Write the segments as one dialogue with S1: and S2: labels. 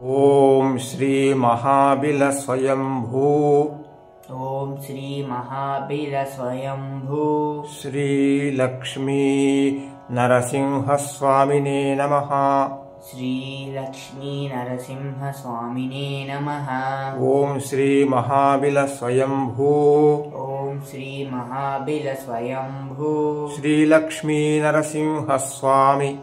S1: ओम श्री महाबिल स्वयंभू।
S2: ओम श्री महाबिल स्वयंभू।
S1: श्री लक्ष्मी नरसिंह स्वामिने नमः।
S2: श्री लक्ष्मी नरसिंह स्वामिने नमः।
S1: ओम श्री महाबिल स्वयंभू।
S2: ओम श्री महाबिल स्वयंभू।
S1: श्री लक्ष्मी नरसिंह स्वामी।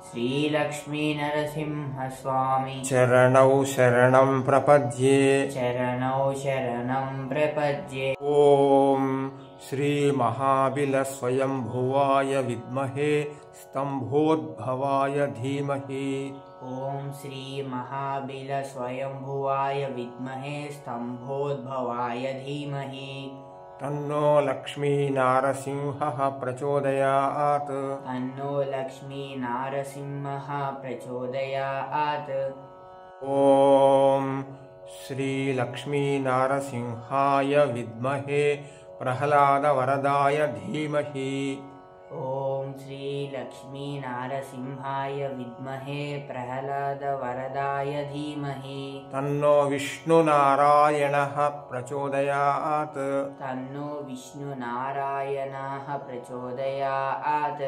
S2: श्री लक्ष्मी नरसिंह स्वामी
S1: चरणौ शरणं प्रपद्ये।
S2: चरणौ शरणं प्रपद्ये।
S1: ओम श्री महाबिल स्वयंभुवाय विद्महे स्तंभोद्भवाय धीमहि।
S2: ओम श्री महाबिल स्वयंभुवाय विद्महे स्तंभोद्भवाय धीमहि।
S1: तन्नो लक्ष्मी नारसिंहः प्रचोदयात्।
S2: तन्नो लक्ष्मी नारसिंहः प्रचोदयात्।
S1: ओम श्री लक्ष्मी नारसिंहाय विद्महे प्रह्लादवरदाय धीमहि।
S2: ओम श्री लक्ष्मी नारसिंहाय विद्महे प्रह्लादवरदाय धीमहि।
S1: तन्नो विष्णुनारायणः प्रचोदयात्।
S2: तन्नो विष्णुनारायणः प्रचोदयात्।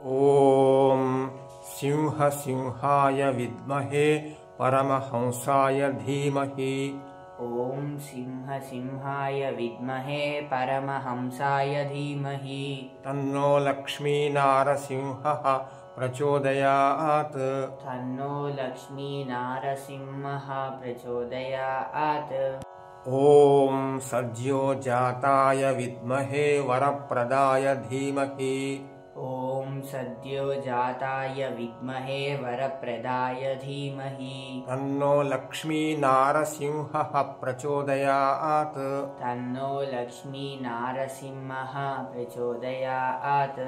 S1: ओम सिंहाय विद्महे परमहंसाय धीमहि।
S2: ओम सिंहाय विद्महे परमहंसाय धीमहि।
S1: तन्नो लक्ष्मी नारसिंहः प्रचोदयात्।
S2: तन्नो लक्ष्मी नारसिंहः प्रचोदयात्।
S1: ओम सद्योजाताय विद्महे वरप्रदाय धीमहि।
S2: ओम सद्योजाताय विद्महे वरप्रदाय धीमहि।
S1: तन्नो लक्ष्मी नारसिंहः प्रचोदयात्।
S2: तन्नो लक्ष्मी नारसिंहः प्रचोदयात्।